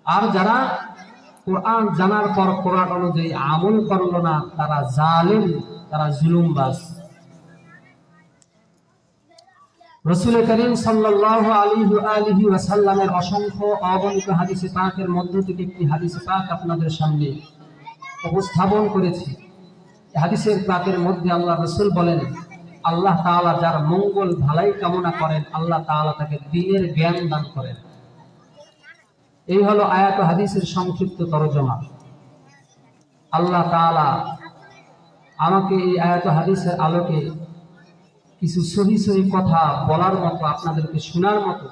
আর যারা কোরআন জানার পর কোরআন অনুযায়ী আমল করলো না, তারা জালিম, তারা জুলুমবাজ। রাসূল করিম সাল্লাল্লাহু আলাইহি ওয়াসাল্লামের অসংখ্য অগণিত হাদিসে পাকের মধ্য থেকে একটি হাদিসে পাক আপনাদের সামনে উপস্থাপন করেছি। হাদিসের পাকের মধ্যে আল্লাহ রাসূল বলেন, আল্লাহ তাআলা যার মঙ্গল ভালাই কামনা করেন, আল্লাহ তাআলা তাকে দ্বীনের জ্ঞান দান করেন। এই হলো আয়াত ও হাদিসের সংক্ষিপ্ত তরজমা। আল্লাহ তাআলা আমাকে এই আয়াত ও হাদিসের আলোকে কিছু সহি সহি কথা বলার মতো, আপনাদেরকে শোনার মতো,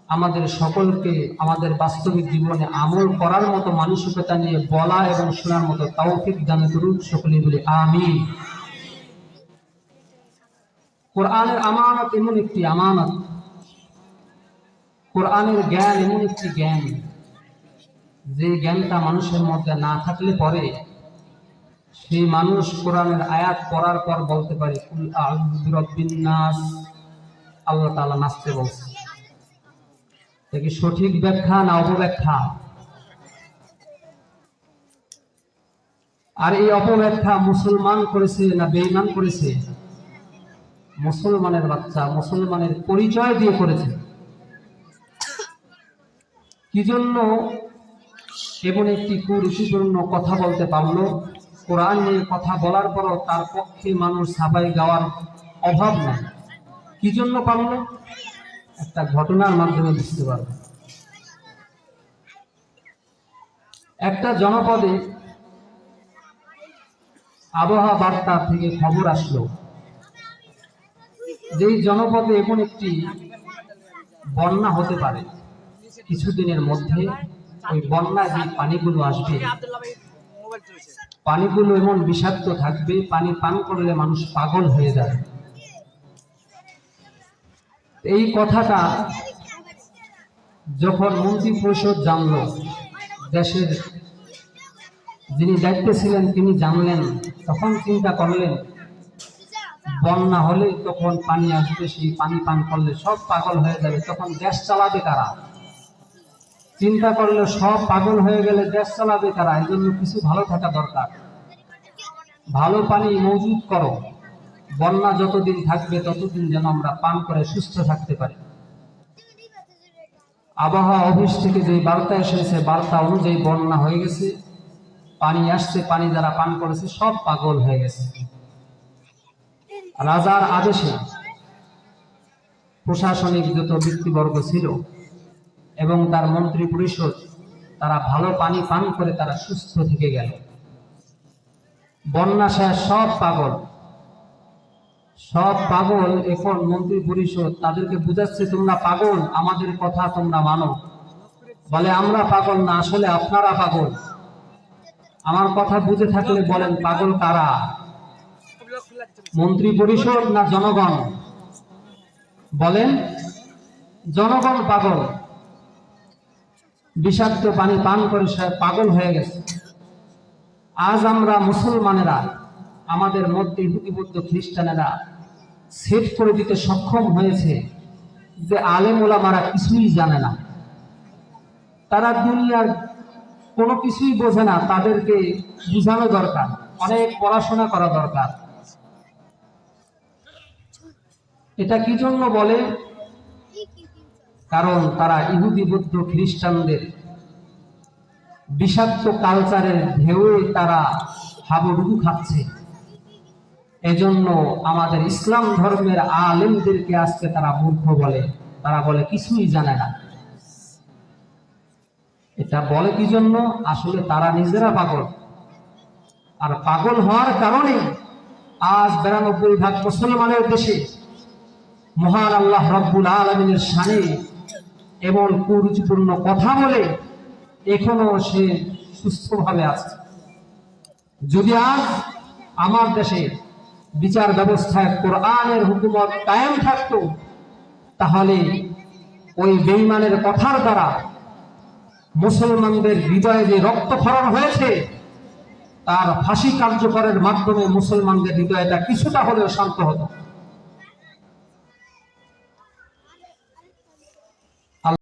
আমাদের সকলকে আমাদের বাস্তবিক জীবনে আমল করার মতো মানসিকতা নিয়ে বলা এবং শোনার মতো তৌফিক দান করুন। সকলেই বলি আমিন। কোরআনের আমানত এমন একটি আমানত, কোরআনের জ্ঞান এমন একটি জ্ঞান, যে জ্ঞানটা মানুষের মধ্যে না থাকলে পরে সেই মানুষ কোরআনের আয়াত পড়ার পর বলতে পারে কুল আউযু বিরাব্বিন নাস, আল্লাহ তাআলা নাচতে বলছে। এটা কি সঠিক ব্যাখ্যা না অপব্যাখ্যা? আর এই অপব্যাখ্যা মুসলমান করেছে না বেঈমান করেছে? মুসলমানের বাচ্চা মুসলমানের পরিচয় দিয়ে করেছে। কি জন্য এমন একটি কুরুচিপূর্ণ কথা বলতে পারলো? কোরআন নিয়ে কথা বলার পরও তার পক্ষে মানুষ সাফাই গাওয়ার অভাব নাই। কি জন্য পারলো? একটা ঘটনার মাধ্যমে বুঝতে পারবে। একটা জনপদে আবহাওয়া বার্তা থেকে খবর আসলো, যেই জনপদে এমন একটি বন্যা হতে পারে কিছুদিনের মধ্যে। ওই বন্যায় যে পানিগুলো আসবে, পানিগুলো এমন বিষাক্ত থাকবে, পানি পান করলে মানুষ পাগল হয়ে যাবে। এই কথাটা যখন মন্ত্রী পরিষদ জানলো, দেশের যিনি দায়িত্বে ছিলেন তিনি জানলেন, তখন চিন্তা করলেন বন্যা হলে তখন পানি আসবে, সেই পানি পান করলে সব পাগল হয়ে যাবে, তখন দেশ চালাবে কারা? চিন্তা করলে সব পাগল হয়ে গেলে দেশ চালাবে কারা? এই জন্য কিছু ভালো থাকা দরকার। ভালো পানি মজুদ করো, বন্যা যতদিন থাকবে ততদিন যেন আমরা পান করে সুস্থ থাকতে পারি। আবহাওয়া অফিস থেকে যে বার্তা এসেছে, বার্তা অনুযায়ী বন্যা হয়ে গেছে, পানি আসছে, পানি যারা পান করেছে সব পাগল হয়ে গেছে। রাজার আদেশে প্রশাসনিক যত ব্যক্তিবর্গ ছিল এবং তার মন্ত্রী পরিষদ, তারা ভালো পানি পান করে তারা সুস্থ থেকে গেল। বন্যা শেষ, সব পাগল, সব পাগল। এখন মন্ত্রী পরিষদ তাদেরকে বুঝাচ্ছে, তোমরা পাগল, আমাদের কথা তোমরা মানো। বলে আমরা পাগল না, আসলে আপনারা পাগল। আমার কথা বুঝে থাকলে বলেন পাগল কারা? মন্ত্রী পরিষদ না জনগণ? বলেন জনগণ পাগল। বিষাক্ত পানি পান করে সে পাগল হয়ে গেছে। আজ আমরা মুসলমানেরা, আমাদের মধ্যে ইহুদি বৌদ্ধ খ্রিস্টানেরা সেট করে দিতে সক্ষম হয়েছে যে আলেম ওলামারা কিছুই জানে না, তারা দুনিয়ার কোনো কিছুই বোঝে না, তাদেরকে বুঝানো দরকার, অনেক পড়াশোনা করা দরকার। এটা কি জন্য বলে? কারণ তারা ইহুদি বৌদ্ধ খ্রিস্টানদের বিষাক্ত কালচারের ঢেউয়ে তারা হাবুডুবু খাচ্ছে। এজন্য আমাদের ইসলাম ধর্মের আলেমদেরকে আজকে তারা মূর্খ বলে, তারা বলে কিছুই জানে না। এটা বলে কি জন্য? আসলে তারা নিজেরা পাগল। আর পাগল হওয়ার কারণে আজ 92% মুসলমানের দেশে মহান আল্লাহ রব্বুল আলামিনের শানে এমন কুরুচিপূর্ণ কথা বলে এখনো সে সুস্থভাবে আছে। যদি আজ আমার দেশে বিচার ব্যবস্থায় কোরআনের হুকুমত কায়েম থাকতো, তাহলে ওই বেঈমানের কথার দ্বারা মুসলমানদের হৃদয়ে যে রক্তক্ষরণ হয়েছে, তার ফাঁসি কার্যকরের মাধ্যমে মুসলমানদের হৃদয়টা কিছুটা হলেও শান্ত হতো।